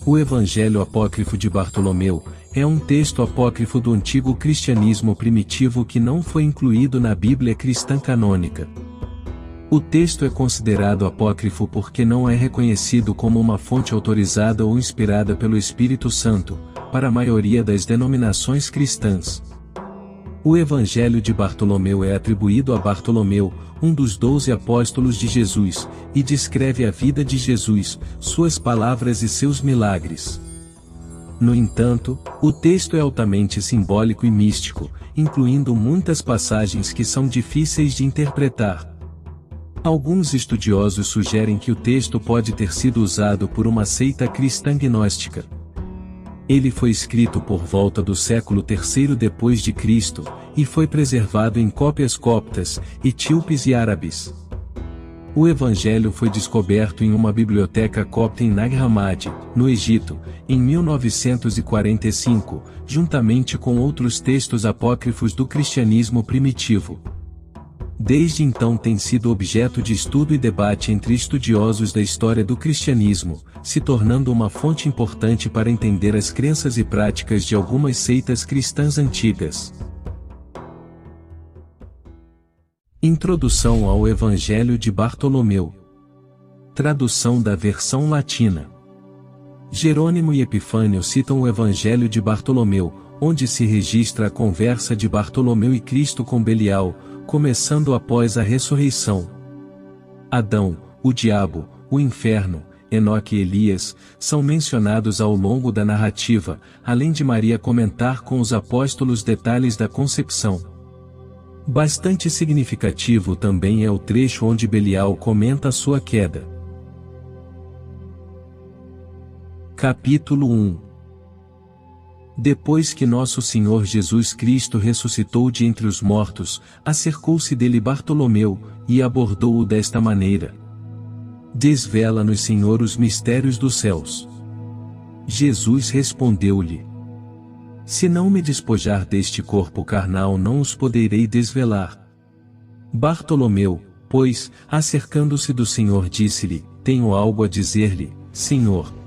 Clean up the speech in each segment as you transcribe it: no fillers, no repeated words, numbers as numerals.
O Evangelho Apócrifo de Bartolomeu é um texto apócrifo do antigo cristianismo primitivo que não foi incluído na Bíblia cristã canônica. O texto é considerado apócrifo porque não é reconhecido como uma fonte autorizada ou inspirada pelo Espírito Santo, para a maioria das denominações cristãs. O Evangelho de Bartolomeu é atribuído a Bartolomeu, um dos 12 apóstolos de Jesus, e descreve a vida de Jesus, suas palavras e seus milagres. No entanto, o texto é altamente simbólico e místico, incluindo muitas passagens que são difíceis de interpretar. Alguns estudiosos sugerem que o texto pode ter sido usado por uma seita cristã gnóstica. Ele foi escrito por volta do século III depois de Cristo, e foi preservado em cópias coptas, etíopes e árabes. O Evangelho foi descoberto em uma biblioteca copta em Nag Hammadi, no Egito, em 1945, juntamente com outros textos apócrifos do cristianismo primitivo. Desde então tem sido objeto de estudo e debate entre estudiosos da história do cristianismo, se tornando uma fonte importante para entender as crenças e práticas de algumas seitas cristãs antigas. Introdução ao Evangelho de Bartolomeu. Tradução da versão latina. Jerônimo e Epifânio citam o Evangelho de Bartolomeu, onde se registra a conversa de Bartolomeu e Cristo com Belial, começando após a ressurreição. Adão, o diabo, o inferno, Enoque e Elias, são mencionados ao longo da narrativa, além de Maria comentar com os apóstolos detalhes da concepção. Bastante significativo também é o trecho onde Belial comenta sua queda. Capítulo 1. Depois que nosso Senhor Jesus Cristo ressuscitou de entre os mortos, acercou-se dele Bartolomeu, e abordou-o desta maneira: Desvela-nos, Senhor, os mistérios dos céus. Jesus respondeu-lhe: Se não me despojar deste corpo carnal, não os poderei desvelar. Bartolomeu, pois, acercando-se do Senhor, disse-lhe: Tenho algo a dizer-lhe, Senhor.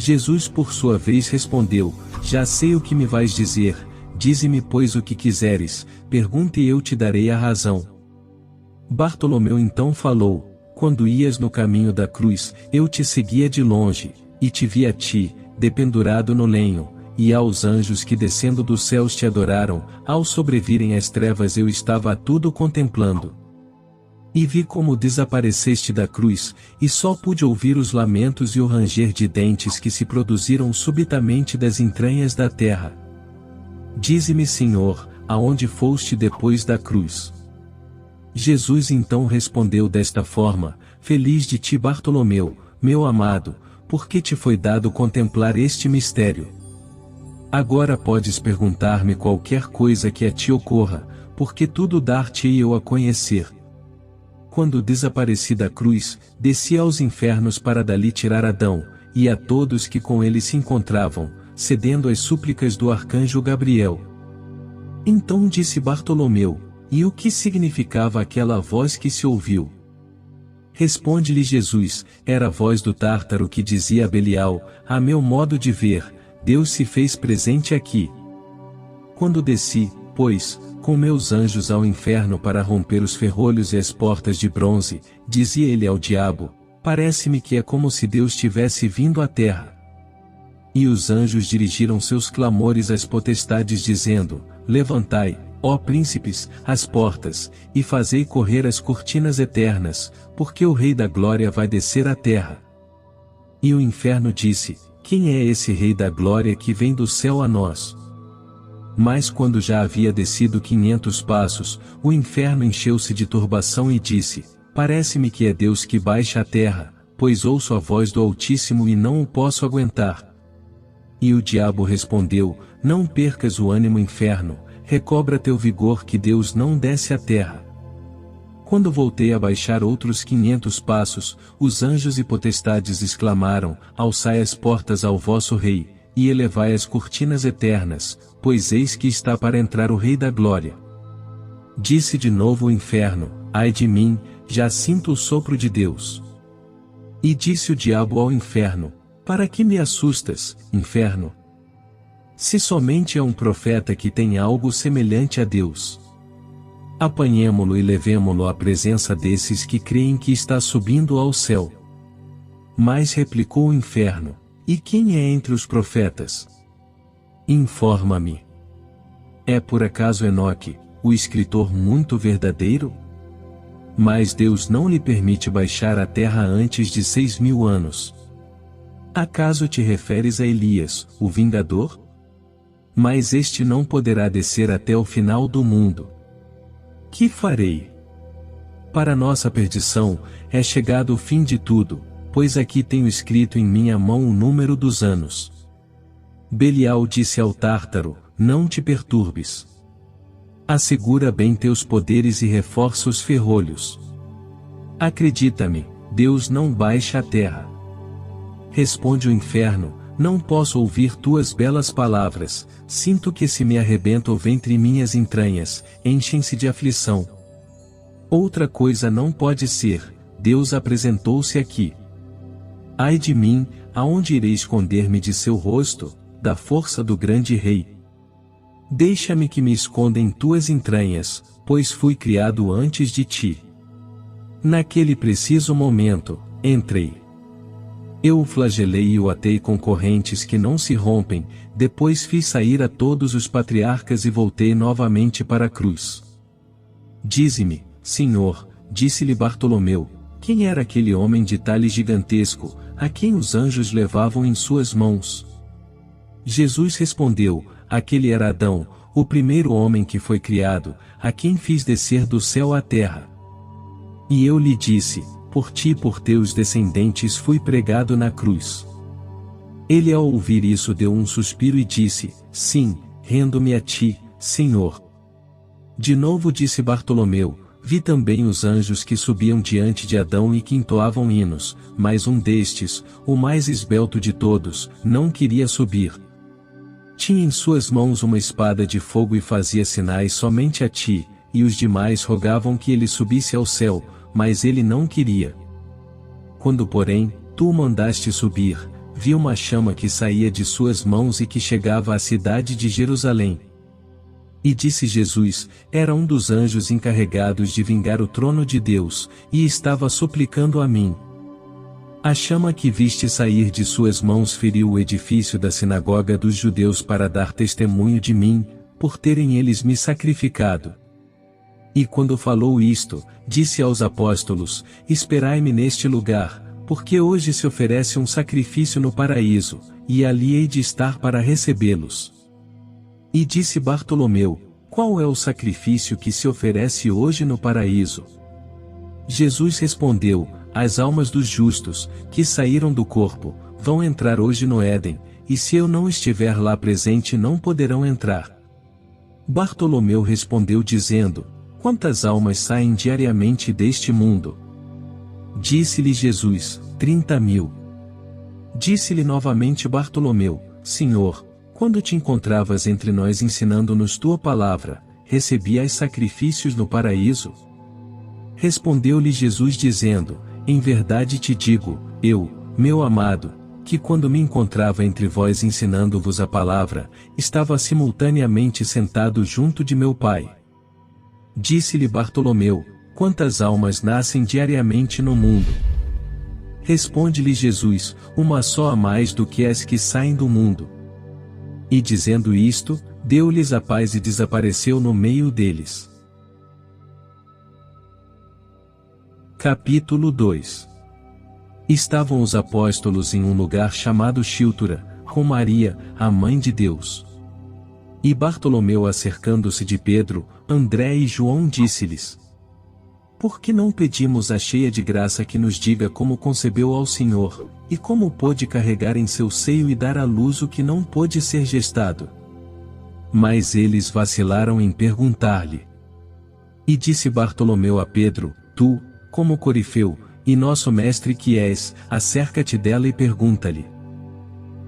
Jesus por sua vez respondeu: Já sei o que me vais dizer, dize-me pois o que quiseres, pergunta e eu te darei a razão. Bartolomeu então falou: Quando ias no caminho da cruz, eu te seguia de longe, e te vi a ti, dependurado no lenho, e aos anjos que descendo dos céus te adoraram, ao sobrevirem as trevas eu estava a tudo contemplando. E vi como desapareceste da cruz, e só pude ouvir os lamentos e o ranger de dentes que se produziram subitamente das entranhas da terra. Dize-me, Senhor, aonde foste depois da cruz? Jesus então respondeu desta forma: Feliz de ti, Bartolomeu, meu amado, porque te foi dado contemplar este mistério. Agora podes perguntar-me qualquer coisa que a ti ocorra, porque tudo dar-te-ei eu a conhecer. Quando desapareci da cruz, desci aos infernos para dali tirar Adão, e a todos que com ele se encontravam, cedendo às súplicas do arcanjo Gabriel. Então disse Bartolomeu: E o que significava aquela voz que se ouviu? Responde-lhe Jesus: Era a voz do Tártaro que dizia a Belial: A meu modo de ver, Deus se fez presente aqui. Quando desci, pois, com meus anjos ao inferno para romper os ferrolhos e as portas de bronze, dizia ele ao diabo: Parece-me que é como se Deus tivesse vindo à terra. E os anjos dirigiram seus clamores às potestades dizendo: Levantai, ó príncipes, as portas, e fazei correr as cortinas eternas, porque o Rei da Glória vai descer à terra. E o inferno disse: Quem é esse Rei da Glória que vem do céu a nós? Mas quando já havia descido 500 passos, o inferno encheu-se de turbação e disse: Parece-me que é Deus que baixa à terra, pois ouço a voz do Altíssimo e não o posso aguentar. E o diabo respondeu: Não percas o ânimo, inferno, recobra teu vigor, que Deus não desce à terra. Quando voltei a baixar outros 500 passos, os anjos e potestades exclamaram: Alçai as portas ao vosso Rei, e elevai as cortinas eternas, pois eis que está para entrar o Rei da Glória. Disse de novo o inferno: Ai de mim, já sinto o sopro de Deus. E disse o diabo ao inferno: Para que me assustas, inferno? Se somente é um profeta que tem algo semelhante a Deus. Apanhemo-lo e levemo-lo à presença desses que creem que está subindo ao céu. Mas replicou o inferno: e quem é entre os profetas? Informa-me. É por acaso Enoque, o escritor muito verdadeiro? Mas Deus não lhe permite baixar à terra antes de 6.000 anos. Acaso te referes a Elias, o vingador? Mas este não poderá descer até o final do mundo. Que farei? Para nossa perdição, é chegado o fim de tudo, pois aqui tenho escrito em minha mão o número dos anos. Belial disse ao Tártaro: não te perturbes. Assegura bem teus poderes e reforça os ferrolhos. Acredita-me, Deus não baixa à terra. Responde o inferno: não posso ouvir tuas belas palavras, sinto que se me arrebenta o ventre e minhas entranhas, enchem-se de aflição. Outra coisa não pode ser, Deus apresentou-se aqui. Ai de mim, aonde irei esconder-me de seu rosto, da força do grande rei? Deixa-me que me esconda em tuas entranhas, pois fui criado antes de ti. Naquele preciso momento, entrei. Eu o flagelei e o atei com correntes que não se rompem, depois fiz sair a todos os patriarcas e voltei novamente para a cruz. Dize-me, Senhor, disse-lhe Bartolomeu, quem era aquele homem de talhe gigantesco, a quem os anjos levavam em suas mãos? Jesus respondeu: aquele era Adão, o primeiro homem que foi criado, a quem fiz descer do céu à terra. E eu lhe disse: por ti e por teus descendentes fui pregado na cruz. Ele ao ouvir isso deu um suspiro e disse: sim, rendo-me a ti, Senhor. De novo disse Bartolomeu: vi também os anjos que subiam diante de Adão e que entoavam hinos, mas um destes, o mais esbelto de todos, não queria subir. Tinha em suas mãos uma espada de fogo e fazia sinais somente a ti, e os demais rogavam que ele subisse ao céu, mas ele não queria. Quando porém, tu o mandaste subir, vi uma chama que saía de suas mãos e que chegava à cidade de Jerusalém. E disse Jesus: era um dos anjos encarregados de vingar o trono de Deus, e estava suplicando a mim. A chama que viste sair de suas mãos feriu o edifício da sinagoga dos judeus para dar testemunho de mim, por terem eles me sacrificado. E quando falou isto, disse aos apóstolos: esperai-me neste lugar, porque hoje se oferece um sacrifício no paraíso, e ali hei de estar para recebê-los. E disse Bartolomeu: qual é o sacrifício que se oferece hoje no paraíso? Jesus respondeu: as almas dos justos, que saíram do corpo, vão entrar hoje no Éden, e se eu não estiver lá presente não poderão entrar. Bartolomeu respondeu dizendo: quantas almas saem diariamente deste mundo? Disse-lhe Jesus: 30.000. Disse-lhe novamente Bartolomeu: Senhor, quando te encontravas entre nós ensinando-nos tua palavra, recebias sacrifícios no paraíso? Respondeu-lhe Jesus dizendo: em verdade te digo, eu, meu amado, que quando me encontrava entre vós ensinando-vos a palavra, estava simultaneamente sentado junto de meu Pai. Disse-lhe Bartolomeu: quantas almas nascem diariamente no mundo? Responde-lhe Jesus: uma só a mais do que as que saem do mundo. E dizendo isto, deu-lhes a paz e desapareceu no meio deles. Capítulo 2. Estavam os apóstolos em um lugar chamado Chiltura, com Maria, a mãe de Deus. E Bartolomeu, acercando-se de Pedro, André e João, disse-lhes: por que não pedimos a cheia de graça que nos diga como concebeu ao Senhor, e como pôde carregar em seu seio e dar à luz o que não pôde ser gestado? Mas eles vacilaram em perguntar-lhe. E disse Bartolomeu a Pedro: tu, como corifeu, e nosso mestre que és, acerca-te dela e pergunta-lhe.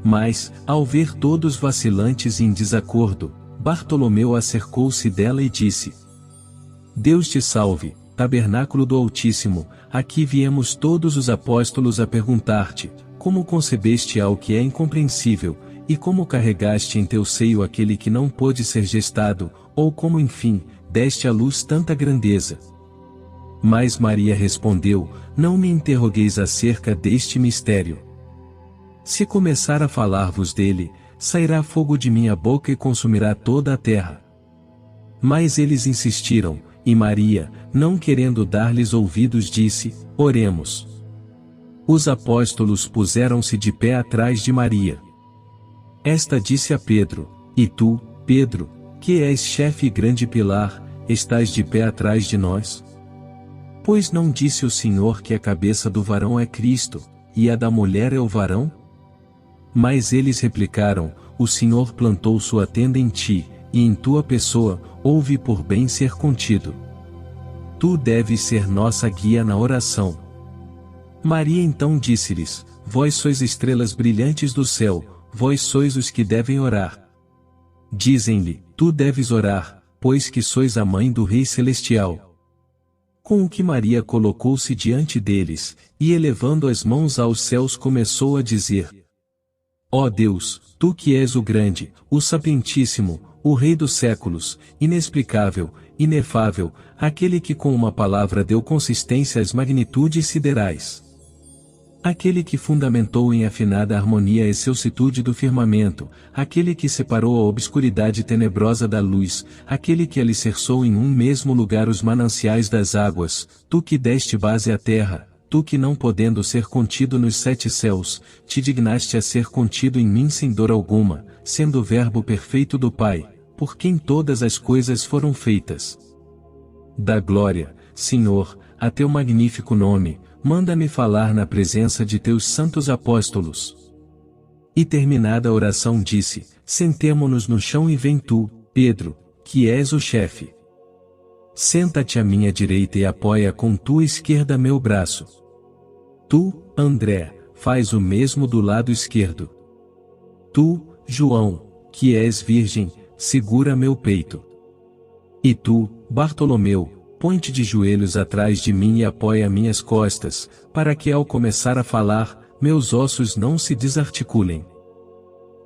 Mas, ao ver todos vacilantes e em desacordo, Bartolomeu acercou-se dela e disse: Deus te salve, tabernáculo do Altíssimo, aqui viemos todos os apóstolos a perguntar-te, como concebeste algo que é incompreensível, e como carregaste em teu seio aquele que não pôde ser gestado, ou como enfim, deste à luz tanta grandeza. Mas Maria respondeu: não me interrogueis acerca deste mistério. Se começar a falar-vos dele, sairá fogo de minha boca e consumirá toda a terra. Mas eles insistiram, e Maria, não querendo dar-lhes ouvidos, disse: oremos. Os apóstolos puseram-se de pé atrás de Maria. Esta disse a Pedro: e tu, Pedro, que és chefe e grande pilar, estás de pé atrás de nós? Pois não disse o Senhor que a cabeça do varão é Cristo, e a da mulher é o varão? Mas eles replicaram: o Senhor plantou sua tenda em ti, e em tua pessoa, ouve por bem ser contido. Tu deves ser nossa guia na oração. Maria então disse-lhes: vós sois estrelas brilhantes do céu, vós sois os que devem orar. Dizem-lhe: tu deves orar, pois que sois a mãe do Rei Celestial. Com o que Maria colocou-se diante deles, e elevando as mãos aos céus começou a dizer: ó Deus, tu que és o grande, o sapientíssimo, o Rei dos séculos, inexplicável, inefável, aquele que com uma palavra deu consistência às magnitudes siderais. Aquele que fundamentou em afinada harmonia a excelsitude do firmamento, aquele que separou a obscuridade tenebrosa da luz, aquele que alicerçou em um mesmo lugar os mananciais das águas, tu que deste base à terra, tu que não podendo ser contido nos 7 céus, te dignaste a ser contido em mim sem dor alguma, sendo o verbo perfeito do Pai, por quem todas as coisas foram feitas. Dá glória, Senhor, a teu magnífico nome, manda-me falar na presença de teus santos apóstolos. E terminada a oração disse: sentemo-nos no chão e vem tu, Pedro, que és o chefe. Senta-te à minha direita e apoia com tua esquerda meu braço. Tu, André, faz o mesmo do lado esquerdo. Tu, João, que és virgem, segura meu peito. E tu, Bartolomeu, põe-te de joelhos atrás de mim e apoia minhas costas, para que ao começar a falar, meus ossos não se desarticulem.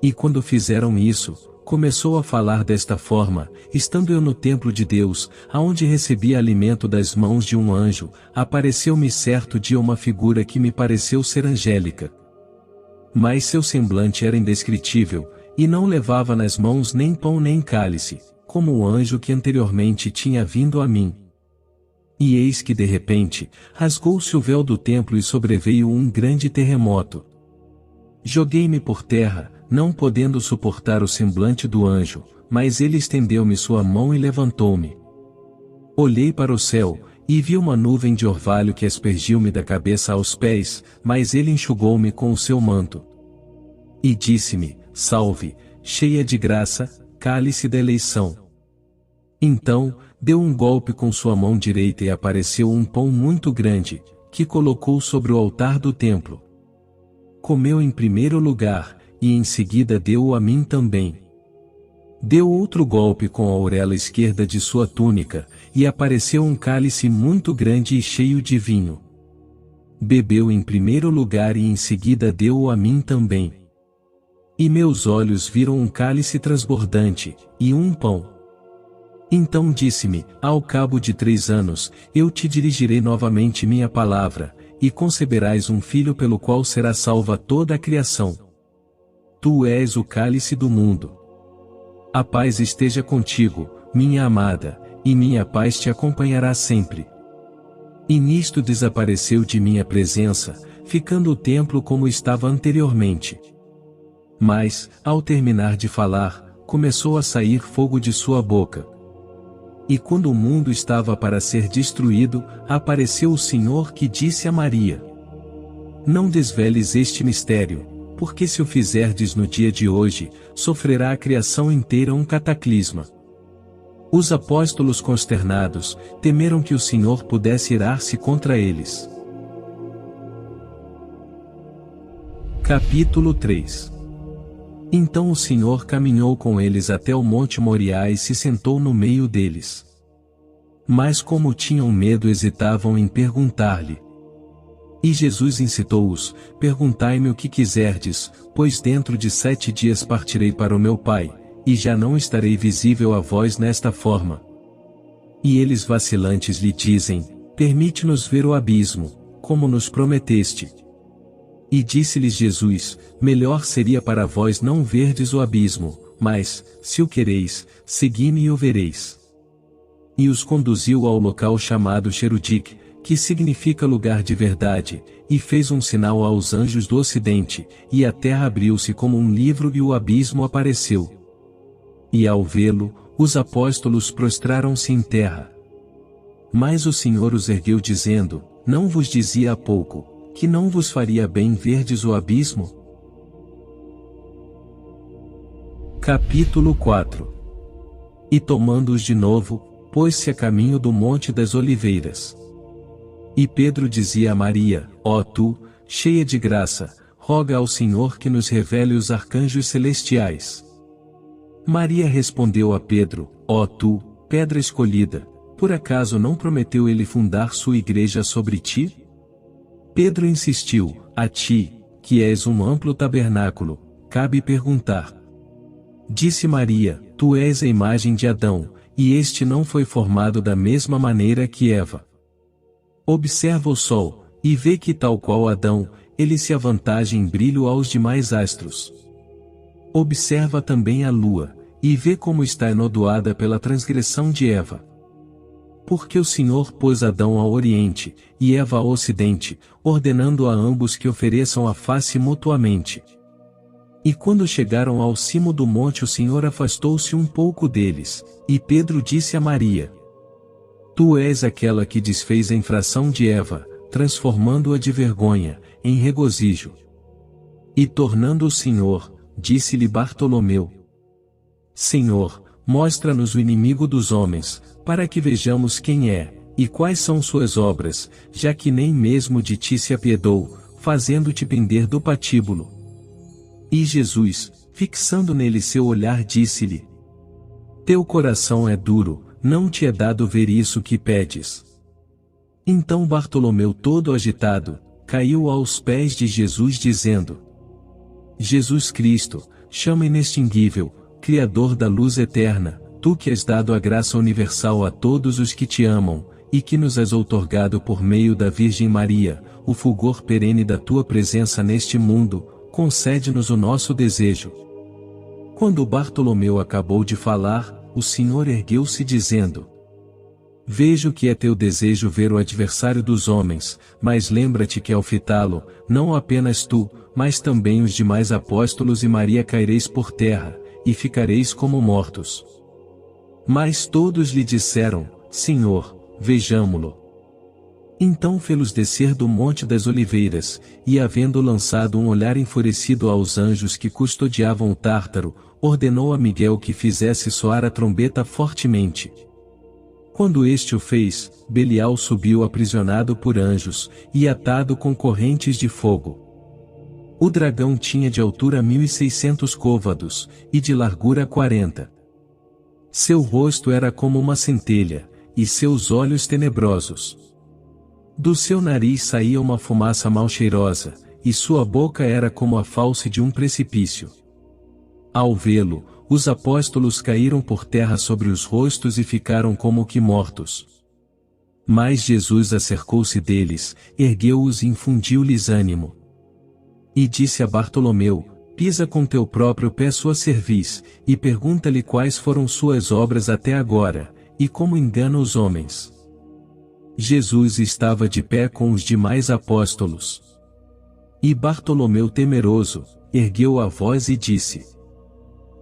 E quando fizeram isso, começou a falar desta forma: estando eu no templo de Deus, aonde recebia alimento das mãos de um anjo, apareceu-me certo dia uma figura que me pareceu ser angélica. Mas seu semblante era indescritível, e não levava nas mãos nem pão nem cálice, como o anjo que anteriormente tinha vindo a mim. E eis que de repente, rasgou-se o véu do templo e sobreveio um grande terremoto. Joguei-me por terra, não podendo suportar o semblante do anjo, mas ele estendeu-me sua mão e levantou-me. Olhei para o céu, e vi uma nuvem de orvalho que aspergiu-me da cabeça aos pés, mas ele enxugou-me com o seu manto. E disse-me: salve, cheia de graça, cálice da eleição. Então, deu um golpe com sua mão direita e apareceu um pão muito grande, que colocou sobre o altar do templo. Comeu em primeiro lugar, e em seguida deu-o a mim também. Deu outro golpe com a orelha esquerda de sua túnica, e apareceu um cálice muito grande e cheio de vinho. Bebeu em primeiro lugar e em seguida deu-o a mim também. E meus olhos viram um cálice transbordante, e um pão. Então disse-me: ao cabo de 3 anos, eu te dirigirei novamente minha palavra, e conceberás um filho pelo qual será salva toda a criação. Tu és o cálice do mundo. A paz esteja contigo, minha amada, e minha paz te acompanhará sempre. E nisto desapareceu de minha presença, ficando o templo como estava anteriormente. Mas, ao terminar de falar, começou a sair fogo de sua boca. E quando o mundo estava para ser destruído, apareceu o Senhor que disse a Maria: não desveles este mistério, porque se o fizerdes no dia de hoje, sofrerá a criação inteira um cataclisma. Os apóstolos consternados, temeram que o Senhor pudesse irar-se contra eles. Capítulo 3. Então o Senhor caminhou com eles até o monte Moriá e se sentou no meio deles. Mas como tinham medo hesitavam em perguntar-lhe. E Jesus incitou-os: perguntai-me o que quiserdes, pois dentro de 7 dias partirei para o meu Pai, e já não estarei visível a vós nesta forma. E eles vacilantes lhe dizem: permite-nos ver o abismo, como nos prometeste. E disse-lhes Jesus: melhor seria para vós não verdes o abismo, mas, se o quereis, segui-me e o vereis. E os conduziu ao local chamado Xerudique, que significa lugar de verdade, e fez um sinal aos anjos do ocidente, e a terra abriu-se como um livro e o abismo apareceu. E ao vê-lo, os apóstolos prostraram-se em terra. Mas o Senhor os ergueu dizendo: não vos dizia há pouco, que não vos faria bem verdes o abismo? Capítulo 4. E tomando-os de novo, pôs-se a caminho do Monte das Oliveiras. E Pedro dizia a Maria: ó tu, cheia de graça, roga ao Senhor que nos revele os arcanjos celestiais. Maria respondeu a Pedro: ó tu, pedra escolhida, por acaso não prometeu ele fundar sua igreja sobre ti? Pedro insistiu: a ti, que és um amplo tabernáculo, cabe perguntar. Disse Maria: tu és a imagem de Adão, e este não foi formado da mesma maneira que Eva. Observa o sol, e vê que tal qual Adão, ele se avantaja em brilho aos demais astros. Observa também a lua, e vê como está enodoada pela transgressão de Eva. Porque o Senhor pôs Adão ao oriente, e Eva ao ocidente, ordenando a ambos que ofereçam a face mutuamente. E quando chegaram ao cimo do monte, o Senhor afastou-se um pouco deles, e Pedro disse a Maria: tu és aquela que desfez a infração de Eva, transformando-a de vergonha, em regozijo. E tornando o Senhor, disse-lhe Bartolomeu: Senhor, mostra-nos o inimigo dos homens, para que vejamos quem é, e quais são suas obras, já que nem mesmo de ti se apiedou, fazendo-te pender do patíbulo. E Jesus, fixando nele seu olhar, disse-lhe: teu coração é duro, não te é dado ver isso que pedes. Então Bartolomeu, todo agitado, caiu aos pés de Jesus dizendo: Jesus Cristo, chama inextinguível, Criador da luz eterna, tu que és dado a graça universal a todos os que te amam, e que nos és outorgado por meio da Virgem Maria, o fulgor perene da tua presença neste mundo, concede-nos o nosso desejo. Quando Bartolomeu acabou de falar, o Senhor ergueu-se dizendo: vejo que é teu desejo ver o adversário dos homens, mas lembra-te que ao fitá-lo, não apenas tu, mas também os demais apóstolos e Maria caireis por terra, e ficareis como mortos. Mas todos lhe disseram: Senhor, vejamo-lo. Então fê-los descer do Monte das Oliveiras, e havendo lançado um olhar enfurecido aos anjos que custodiavam o Tártaro, ordenou a Miguel que fizesse soar a trombeta fortemente. Quando este o fez, Belial subiu aprisionado por anjos, e atado com correntes de fogo. O dragão tinha de altura 1.600 côvados, e de largura 40. Seu rosto era como uma centelha, e seus olhos tenebrosos. Do seu nariz saía uma fumaça mal cheirosa, e sua boca era como a fauce de um precipício. Ao vê-lo, os apóstolos caíram por terra sobre os rostos e ficaram como que mortos. Mas Jesus acercou-se deles, ergueu-os e infundiu-lhes ânimo. E disse a Bartolomeu: pisa com teu próprio pé sua cerviz, e pergunta-lhe quais foram suas obras até agora, e como engana os homens. Jesus estava de pé com os demais apóstolos. E Bartolomeu, temeroso, ergueu a voz e disse: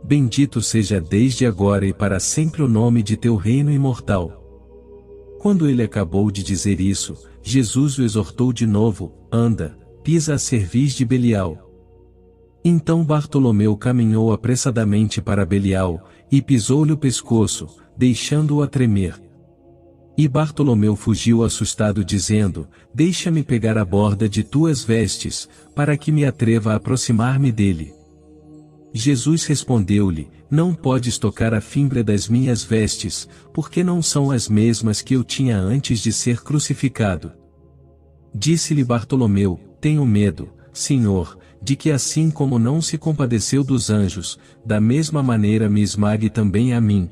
bendito seja desde agora e para sempre o nome de teu reino imortal. Quando ele acabou de dizer isso, Jesus o exortou de novo: anda, pisa a cerviz de Belial. Então Bartolomeu caminhou apressadamente para Belial, e pisou-lhe o pescoço, deixando-o a tremer. E Bartolomeu fugiu assustado dizendo: deixa-me pegar a borda de tuas vestes, para que me atreva a aproximar-me dele. Jesus respondeu-lhe: não podes tocar a fímbria das minhas vestes, porque não são as mesmas que eu tinha antes de ser crucificado. Disse-lhe Bartolomeu: tenho medo, Senhor, de que assim como não se compadeceu dos anjos, da mesma maneira me esmague também a mim.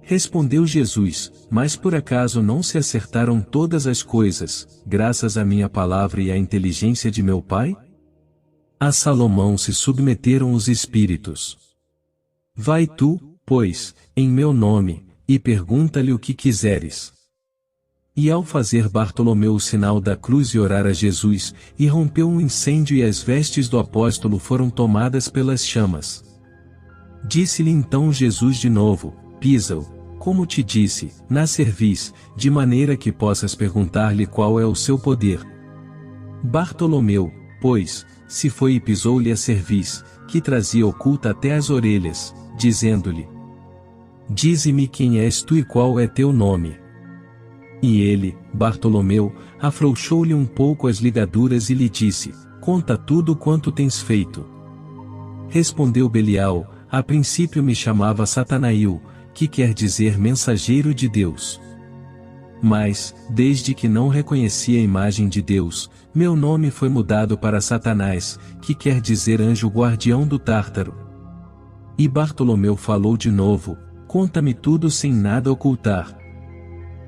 Respondeu Jesus: mas por acaso não se acertaram todas as coisas, graças à minha palavra e à inteligência de meu Pai? A Salomão se submeteram os espíritos. Vai tu, pois, em meu nome, e pergunta-lhe o que quiseres. E ao fazer Bartolomeu o sinal da cruz e orar a Jesus, irrompeu um incêndio e as vestes do apóstolo foram tomadas pelas chamas. Disse-lhe então Jesus de novo: pisa-o, como te disse, na cerviz, de maneira que possas perguntar-lhe qual é o seu poder. Bartolomeu, pois, se foi e pisou-lhe a cerviz, que trazia oculta até as orelhas, dizendo-lhe: dize-me quem és tu e qual é teu nome. E ele, Bartolomeu, afrouxou-lhe um pouco as ligaduras e lhe disse: conta tudo quanto tens feito. Respondeu Belial: a princípio me chamava Satanael, que quer dizer mensageiro de Deus. Mas, desde que não reconheci a imagem de Deus, meu nome foi mudado para Satanás, que quer dizer anjo guardião do Tártaro. E Bartolomeu falou de novo: conta-me tudo sem nada ocultar.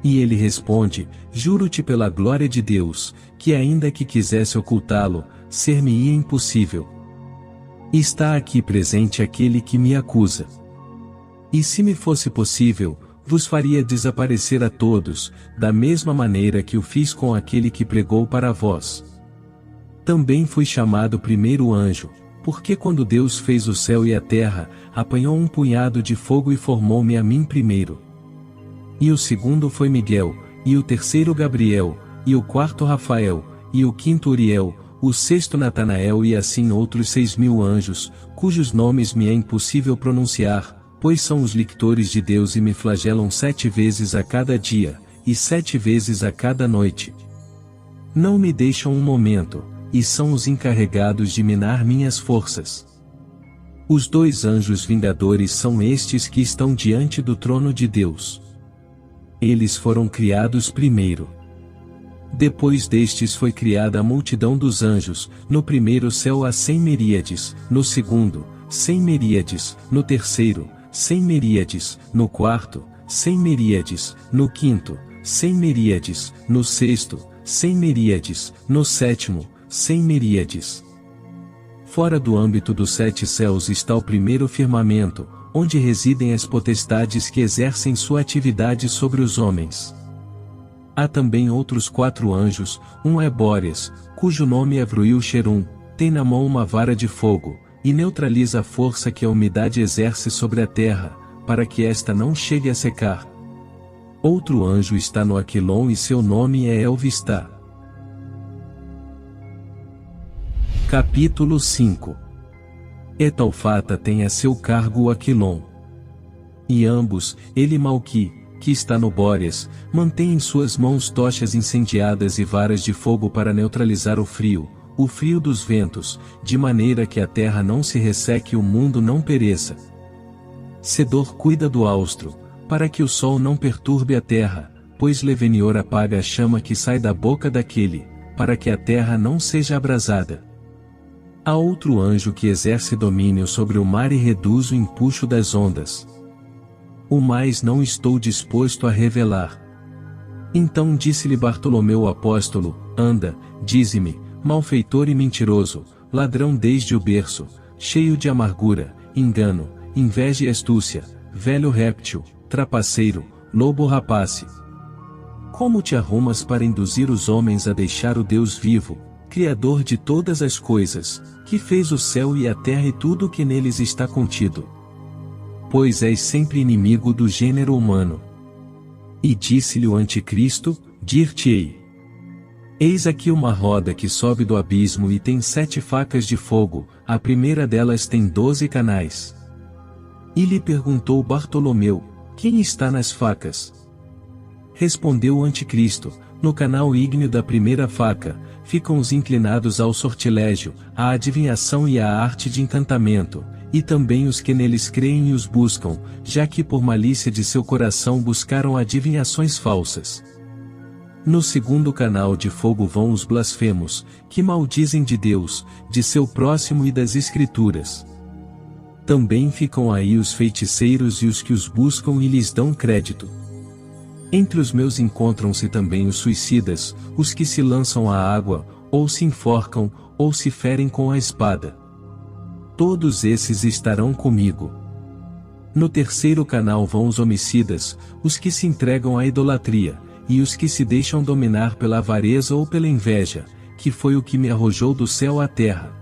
E ele responde: juro-te pela glória de Deus, que ainda que quisesse ocultá-lo, ser-me-ia impossível. Está aqui presente aquele que me acusa. E se me fosse possível, vos faria desaparecer a todos, da mesma maneira que o fiz com aquele que pregou para vós. Também fui chamado primeiro anjo, porque quando Deus fez o céu e a terra, apanhou um punhado de fogo e formou-me a mim primeiro. E o segundo foi Miguel, e o terceiro Gabriel, e o quarto Rafael, e o quinto Uriel, o sexto Natanael e assim outros 6.000 anjos, cujos nomes me é impossível pronunciar, pois são os lictores de Deus e me flagelam 7 vezes a cada dia, e 7 vezes a cada noite. Não me deixam um momento, e são os encarregados de minar minhas forças. Os 2 anjos vingadores são estes que estão diante do trono de Deus. Eles foram criados primeiro. Depois destes foi criada a multidão dos anjos, no primeiro céu há 100 miríades, no segundo, 100 miríades, no terceiro, 100 miríades, no quarto, 100 miríades, no quinto, 100 miríades, no sexto, 100 miríades, no sétimo, 100 miríades. Fora do âmbito dos 7 céus está o primeiro firmamento, onde residem as potestades que exercem sua atividade sobre os homens. Há também outros 4 anjos, um é Bóreas, cujo nome é Vruil-Sherum, tem na mão uma vara de fogo, e neutraliza a força que a umidade exerce sobre a terra, para que esta não chegue a secar. Outro anjo está no Aquilon e seu nome é Elvistá. Capítulo 5. Etalfata tem a seu cargo o Aquilon. E ambos, ele e Malqui, que está no Bóreas, mantém em suas mãos tochas incendiadas e varas de fogo para neutralizar o frio dos ventos, de maneira que a terra não se resseque e o mundo não pereça. Sedor cuida do austro, para que o sol não perturbe a terra, pois Levenior apaga a chama que sai da boca daquele, para que a terra não seja abrasada. Há outro anjo que exerce domínio sobre o mar e reduz o empuxo das ondas. O mais não estou disposto a revelar. Então disse-lhe Bartolomeu o apóstolo: anda, dize-me, malfeitor e mentiroso, ladrão desde o berço, cheio de amargura, engano, inveja e astúcia, velho réptil, trapaceiro, lobo rapace. Como te arrumas para induzir os homens a deixar o Deus vivo, Criador de todas as coisas, que fez o céu e a terra e tudo o que neles está contido? Pois és sempre inimigo do gênero humano. E disse-lhe o anticristo: dir-te-ei: eis aqui uma roda que sobe do abismo e tem 7 facas de fogo, a primeira delas tem 12 canais. E lhe perguntou Bartolomeu: quem está nas facas? Respondeu o anticristo: no canal ígneo da primeira faca, ficam os inclinados ao sortilégio, à adivinhação e à arte de encantamento, e também os que neles creem e os buscam, já que por malícia de seu coração buscaram adivinhações falsas. No segundo canal de fogo vão os blasfemos, que maldizem de Deus, de seu próximo e das Escrituras. Também ficam aí os feiticeiros e os que os buscam e lhes dão crédito. Entre os meus encontram-se também os suicidas, os que se lançam à água, ou se enforcam, ou se ferem com a espada. Todos esses estarão comigo. No terceiro canal vão os homicidas, os que se entregam à idolatria, e os que se deixam dominar pela avareza ou pela inveja, que foi o que me arrojou do céu à terra.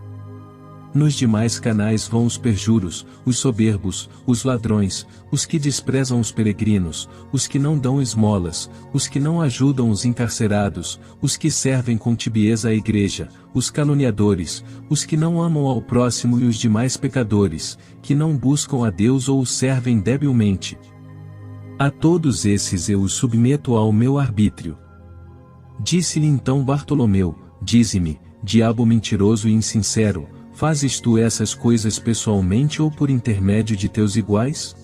Nos demais canais vão os perjuros, os soberbos, os ladrões, os que desprezam os peregrinos, os que não dão esmolas, os que não ajudam os encarcerados, os que servem com tibieza a igreja, os caluniadores, os que não amam ao próximo e os demais pecadores, que não buscam a Deus ou o servem debilmente. A todos esses eu os submeto ao meu arbítrio. Disse-lhe então Bartolomeu: dize-me, diabo mentiroso e insincero, fazes tu essas coisas pessoalmente ou por intermédio de teus iguais?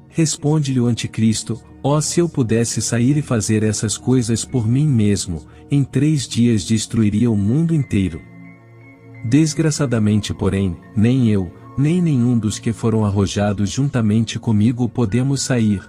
Responde-lhe o anticristo: ó, se eu pudesse sair e fazer essas coisas por mim mesmo, em 3 dias destruiria o mundo inteiro. Desgraçadamente, porém, nem eu, nem nenhum dos que foram arrojados juntamente comigo podemos sair.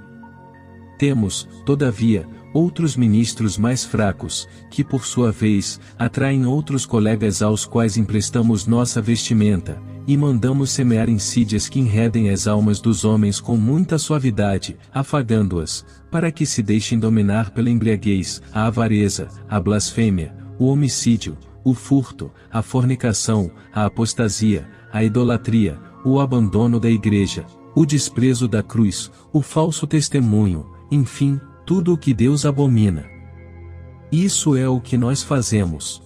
Temos, todavia, outros ministros mais fracos, que por sua vez, atraem outros colegas aos quais emprestamos nossa vestimenta, e mandamos semear insídias que enredem as almas dos homens com muita suavidade, afagando-as, para que se deixem dominar pela embriaguez, a avareza, a blasfêmia, o homicídio, o furto, a fornicação, a apostasia, a idolatria, o abandono da igreja, o desprezo da cruz, o falso testemunho, enfim, tudo o que Deus abomina. Isso é o que nós fazemos.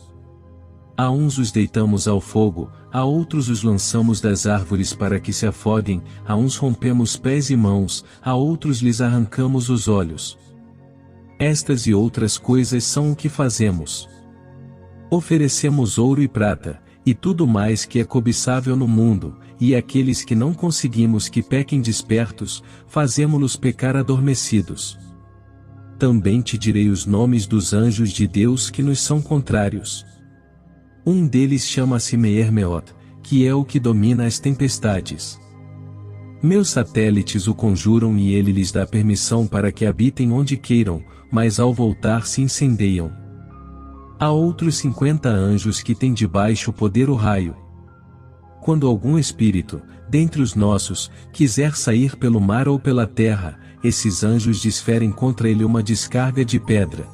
A uns os deitamos ao fogo, a outros os lançamos das árvores para que se afoguem, a uns rompemos pés e mãos, a outros lhes arrancamos os olhos. Estas e outras coisas são o que fazemos. Oferecemos ouro e prata, e tudo mais que é cobiçável no mundo, e aqueles que não conseguimos que pequem despertos, fazemo-los pecar adormecidos. Também te direi os nomes dos anjos de Deus que nos são contrários. Um deles chama-se Meermeot, que é o que domina as tempestades. Meus satélites o conjuram e ele lhes dá permissão para que habitem onde queiram, mas ao voltar se incendeiam. Há outros 50 anjos que têm debaixo poder o raio. Quando algum espírito, dentre os nossos, quiser sair pelo mar ou pela terra, esses anjos desferem contra ele uma descarga de pedra.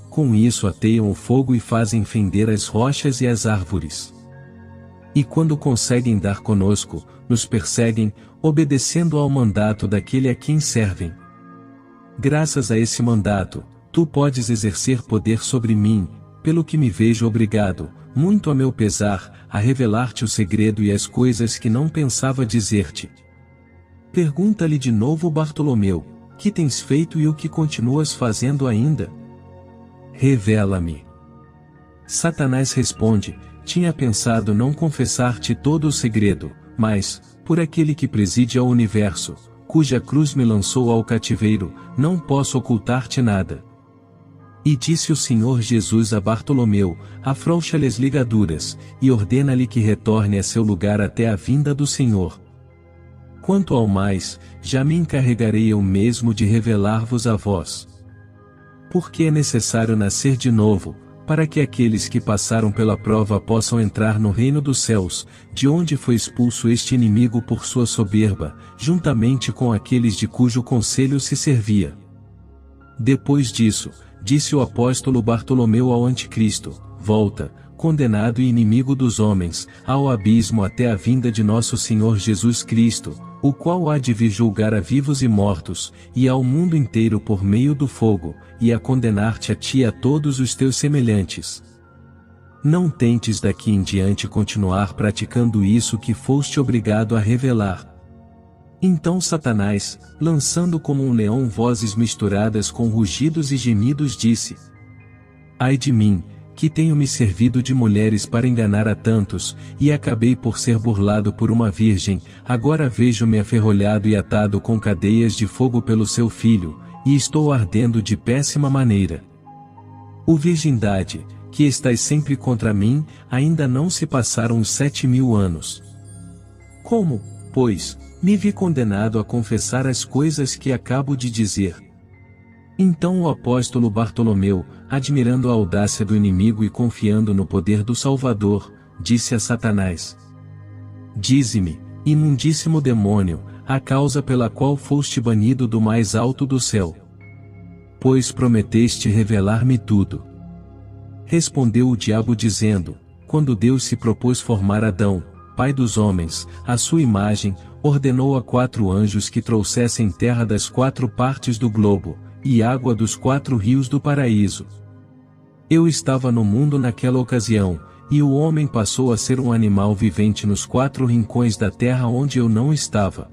Com isso ateiam o fogo e fazem fender as rochas e as árvores. E quando conseguem dar conosco, nos perseguem, obedecendo ao mandato daquele a quem servem. Graças a esse mandato, tu podes exercer poder sobre mim, pelo que me vejo obrigado, muito a meu pesar, a revelar-te o segredo e as coisas que não pensava dizer-te. Pergunta-lhe de novo Bartolomeu: que tens feito e o que continuas fazendo ainda? Revela-me. Satanás responde: tinha pensado não confessar-te todo o segredo, mas, por aquele que preside ao universo, cuja cruz me lançou ao cativeiro, não posso ocultar-te nada. E disse o Senhor Jesus a Bartolomeu: afrouxa-lhe as ligaduras, e ordena-lhe que retorne a seu lugar até a vinda do Senhor. Quanto ao mais, já me encarregarei eu mesmo de revelar-vos a vós. Porque é necessário nascer de novo, para que aqueles que passaram pela prova possam entrar no reino dos céus, de onde foi expulso este inimigo por sua soberba, juntamente com aqueles de cujo conselho se servia. Depois disso, disse o apóstolo Bartolomeu ao anticristo: volta, condenado e inimigo dos homens, ao abismo até a vinda de nosso Senhor Jesus Cristo, o qual há de vir julgar a vivos e mortos, e ao mundo inteiro por meio do fogo, e a condenar-te a ti e a todos os teus semelhantes. Não tentes daqui em diante continuar praticando isso que foste obrigado a revelar. Então Satanás, lançando como um leão vozes misturadas com rugidos e gemidos, disse: ai de mim, que tenho me servido de mulheres para enganar a tantos, e acabei por ser burlado por uma virgem, agora vejo-me aferrolhado e atado com cadeias de fogo pelo seu filho, e estou ardendo de péssima maneira. Ó virgindade, que estás sempre contra mim, ainda não se passaram os 7.000 anos. Como, pois, me vi condenado a confessar as coisas que acabo de dizer? Então o apóstolo Bartolomeu, admirando a audácia do inimigo e confiando no poder do Salvador, disse a Satanás: Dize-me, imundíssimo demônio, a causa pela qual foste banido do mais alto do céu. Pois prometeste revelar-me tudo. Respondeu o diabo dizendo: Quando Deus se propôs formar Adão, pai dos homens, à sua imagem, ordenou a 4 anjos que trouxessem terra das 4 partes do globo, e água dos 4 rios do paraíso. Eu estava no mundo naquela ocasião, e o homem passou a ser um animal vivente nos 4 rincões da terra onde eu não estava.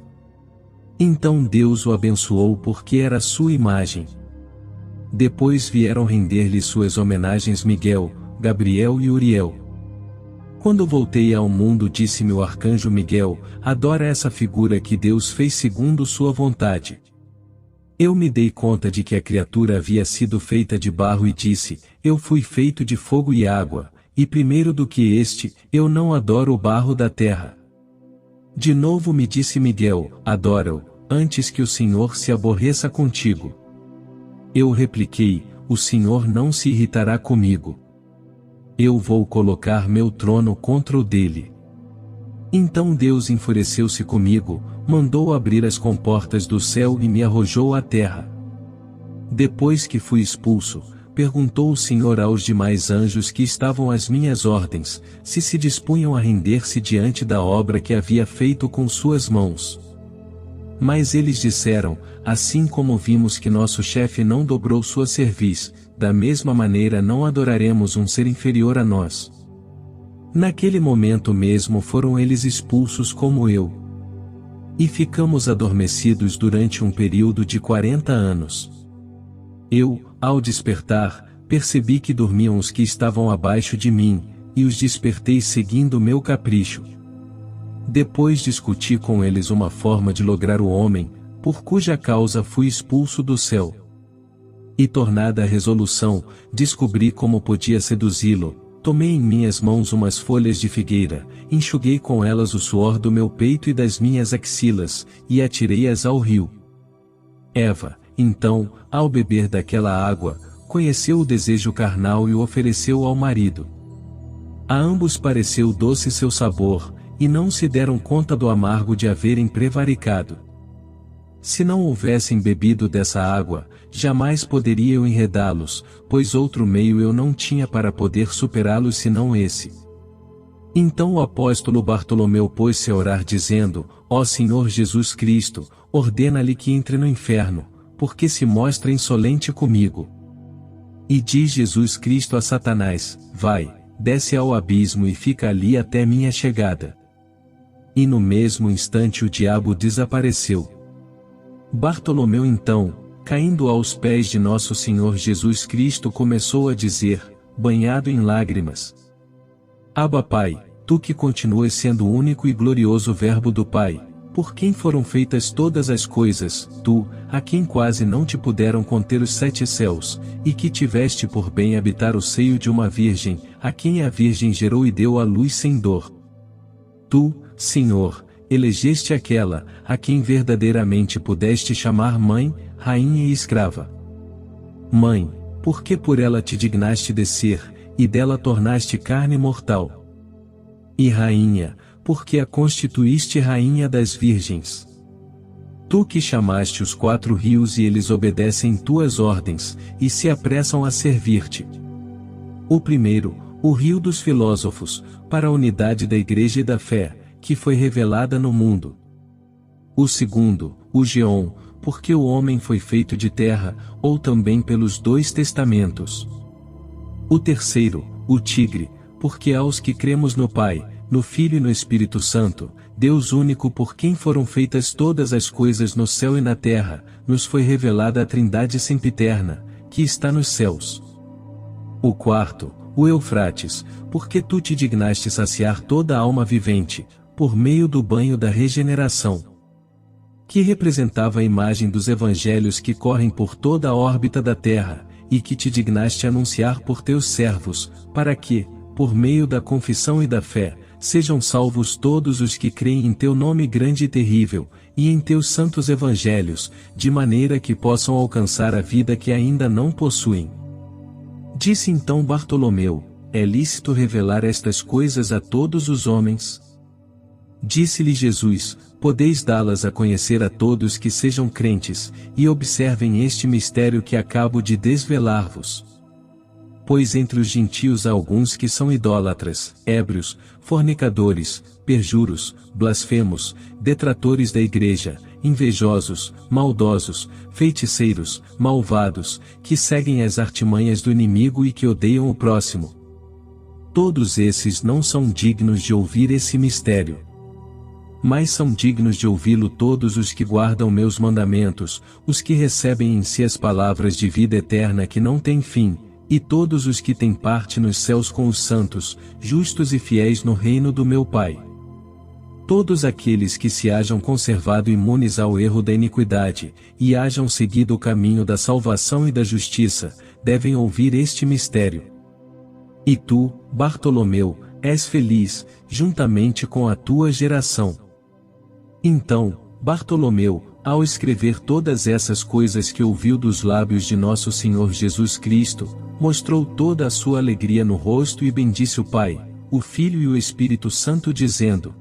Então Deus o abençoou porque era sua imagem. Depois vieram render-lhe suas homenagens Miguel, Gabriel e Uriel. Quando voltei ao mundo, disse-me o arcanjo Miguel: adora essa figura que Deus fez segundo sua vontade. Eu me dei conta de que a criatura havia sido feita de barro e disse: eu fui feito de fogo e água, e primeiro do que este, eu não adoro o barro da terra. De novo me disse Miguel: adora-o, antes que o Senhor se aborreça contigo. Eu repliquei: o Senhor não se irritará comigo. Eu vou colocar meu trono contra o dele. Então Deus enfureceu-se comigo, mandou abrir as comportas do céu e me arrojou à terra. Depois que fui expulso, perguntou o Senhor aos demais anjos que estavam às minhas ordens, se dispunham a render-se diante da obra que havia feito com suas mãos. Mas eles disseram: assim como vimos que nosso chefe não dobrou sua cerviz, da mesma maneira não adoraremos um ser inferior a nós. Naquele momento mesmo foram eles expulsos como eu. E ficamos adormecidos durante um período de 40 anos. Eu, ao despertar, percebi que dormiam os que estavam abaixo de mim, e os despertei seguindo o meu capricho. Depois discuti com eles uma forma de lograr o homem, por cuja causa fui expulso do céu. E tornada a resolução, descobri como podia seduzi-lo. Tomei em minhas mãos umas folhas de figueira, enxuguei com elas o suor do meu peito e das minhas axilas, e atirei-as ao rio. Eva, então, ao beber daquela água, conheceu o desejo carnal e o ofereceu ao marido. A ambos pareceu doce seu sabor, e não se deram conta do amargo de haverem prevaricado. Se não houvessem bebido dessa água, jamais poderia eu enredá-los, pois outro meio eu não tinha para poder superá-los senão esse. Então o apóstolo Bartolomeu pôs-se a orar dizendo: ó Senhor Jesus Cristo, ordena-lhe que entre no inferno, porque se mostra insolente comigo. E diz Jesus Cristo a Satanás: vai, desce ao abismo e fica ali até minha chegada. E no mesmo instante o diabo desapareceu. Bartolomeu então, caindo aos pés de nosso Senhor Jesus Cristo, começou a dizer, banhado em lágrimas: Abba Pai, tu que continuas sendo o único e glorioso Verbo do Pai, por quem foram feitas todas as coisas, tu, a quem quase não te puderam conter os 7 céus, e que tiveste por bem habitar o seio de uma virgem, a quem a virgem gerou e deu à luz sem dor. Tu, Senhor, elegeste aquela, a quem verdadeiramente pudeste chamar mãe, rainha e escrava. Mãe, porque por ela te dignaste descer, e dela tornaste carne mortal. E rainha, porque a constituíste rainha das virgens. Tu que chamaste os 4 rios e eles obedecem tuas ordens, e se apressam a servir-te. O primeiro, o rio dos filósofos, para a unidade da Igreja e da fé, que foi revelada no mundo. O segundo, o Geom, porque o homem foi feito de terra, ou também pelos 2 testamentos. O terceiro, o Tigre, porque aos que cremos no Pai, no Filho e no Espírito Santo, Deus único por quem foram feitas todas as coisas no céu e na terra, nos foi revelada a Trindade sempiterna, que está nos céus. O quarto, o Eufrates, porque tu te dignaste saciar toda a alma vivente, por meio do banho da regeneração, que representava a imagem dos evangelhos que correm por toda a órbita da terra, e que te dignaste anunciar por teus servos, para que, por meio da confissão e da fé, sejam salvos todos os que creem em teu nome grande e terrível, e em teus santos evangelhos, de maneira que possam alcançar a vida que ainda não possuem. Disse então Bartolomeu: é lícito revelar estas coisas a todos os homens? Disse-lhe Jesus: podeis dá-las a conhecer a todos que sejam crentes, e observem este mistério que acabo de desvelar-vos. Pois entre os gentios há alguns que são idólatras, ébrios, fornicadores, perjuros, blasfemos, detratores da igreja, invejosos, maldosos, feiticeiros, malvados, que seguem as artimanhas do inimigo e que odeiam o próximo. Todos esses não são dignos de ouvir esse mistério. Mas são dignos de ouvi-lo todos os que guardam meus mandamentos, os que recebem em si as palavras de vida eterna que não têm fim, e todos os que têm parte nos céus com os santos, justos e fiéis no reino do meu Pai. Todos aqueles que se hajam conservado imunes ao erro da iniquidade, e hajam seguido o caminho da salvação e da justiça, devem ouvir este mistério. E tu, Bartolomeu, és feliz, juntamente com a tua geração. Então, Bartolomeu, ao escrever todas essas coisas que ouviu dos lábios de nosso Senhor Jesus Cristo, mostrou toda a sua alegria no rosto e bendisse o Pai, o Filho e o Espírito Santo dizendo: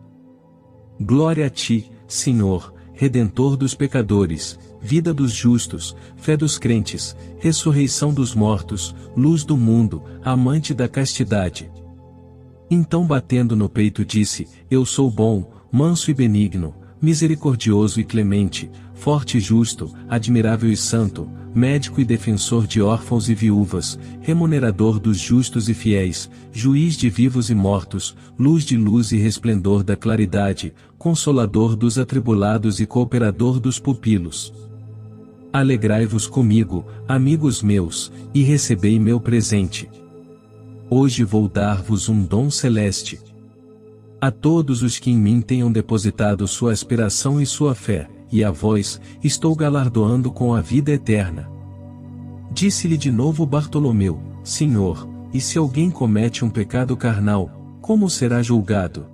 Glória a ti, Senhor, Redentor dos pecadores, vida dos justos, fé dos crentes, ressurreição dos mortos, luz do mundo, amante da castidade. Então batendo no peito disse: Eu sou bom, manso e benigno, misericordioso e clemente, forte e justo, admirável e santo, médico e defensor de órfãos e viúvas, remunerador dos justos e fiéis, juiz de vivos e mortos, luz de luz e resplendor da claridade, consolador dos atribulados e cooperador dos pupilos. Alegrai-vos comigo, amigos meus, e recebei meu presente. Hoje vou dar-vos um dom celeste. A todos os que em mim tenham depositado sua aspiração e sua fé, e a vós, estou galardoando com a vida eterna. Disse-lhe de novo Bartolomeu: Senhor, e se alguém comete um pecado carnal, como será julgado?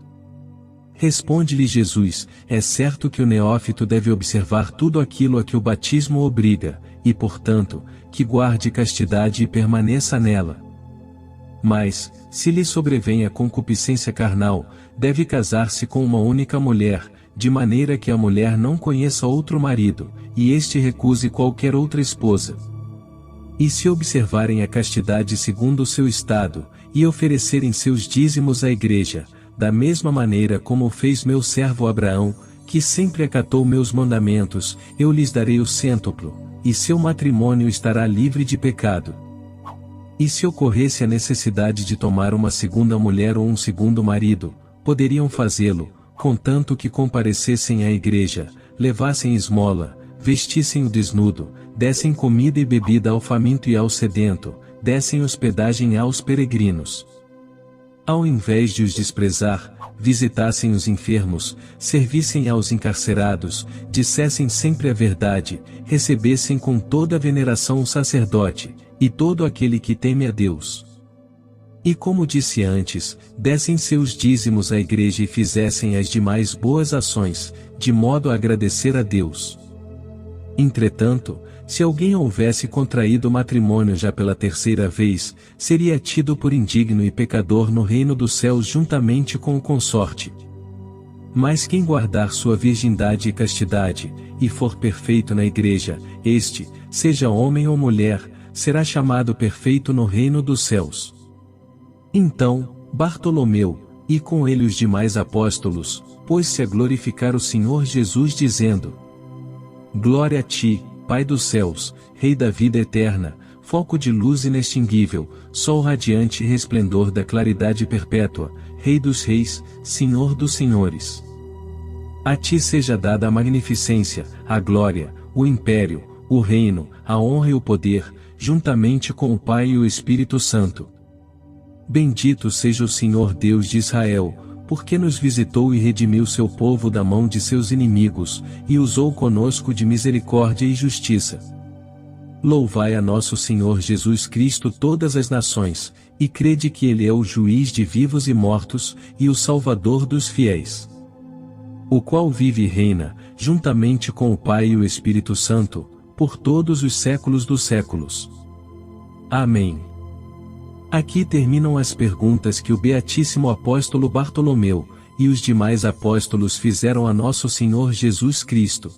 Responde-lhe Jesus: É certo que o neófito deve observar tudo aquilo a que o batismo obriga, e portanto, que guarde castidade e permaneça nela. Mas, se lhe sobrevém a concupiscência carnal, deve casar-se com uma única mulher, de maneira que a mulher não conheça outro marido, e este recuse qualquer outra esposa. E se observarem a castidade segundo o seu estado, e oferecerem seus dízimos à igreja, da mesma maneira como fez meu servo Abraão, que sempre acatou meus mandamentos, eu lhes darei o cêntuplo, e seu matrimônio estará livre de pecado. E se ocorresse a necessidade de tomar uma segunda mulher ou um segundo marido, poderiam fazê-lo, contanto que comparecessem à igreja, levassem esmola, vestissem o desnudo, dessem comida e bebida ao faminto e ao sedento, dessem hospedagem aos peregrinos. Ao invés de os desprezar, visitassem os enfermos, servissem aos encarcerados, dissessem sempre a verdade, recebessem com toda a veneração o sacerdote, e todo aquele que teme a Deus. E como disse antes, dessem seus dízimos à igreja e fizessem as demais boas ações, de modo a agradecer a Deus. Entretanto, se alguém houvesse contraído matrimônio já pela terceira vez, seria tido por indigno e pecador no reino dos céus juntamente com o consorte. Mas quem guardar sua virgindade e castidade, e for perfeito na igreja, este, seja homem ou mulher, será chamado perfeito no reino dos céus. Então, Bartolomeu, e com ele os demais apóstolos, pôs-se a glorificar o Senhor Jesus dizendo: Glória a ti, Pai dos céus, Rei da vida eterna, foco de luz inextinguível, sol radiante e resplendor da claridade perpétua, Rei dos reis, Senhor dos senhores. A ti seja dada a magnificência, a glória, o império, o reino, a honra e o poder, juntamente com o Pai e o Espírito Santo. Bendito seja o Senhor Deus de Israel, porque nos visitou e redimiu seu povo da mão de seus inimigos, e usou conosco de misericórdia e justiça. Louvai a nosso Senhor Jesus Cristo todas as nações, e crede que Ele é o juiz de vivos e mortos, e o Salvador dos fiéis. O qual vive e reina, juntamente com o Pai e o Espírito Santo, por todos os séculos dos séculos. Amém. Aqui terminam as perguntas que o Beatíssimo Apóstolo Bartolomeu, e os demais apóstolos fizeram a nosso Senhor Jesus Cristo.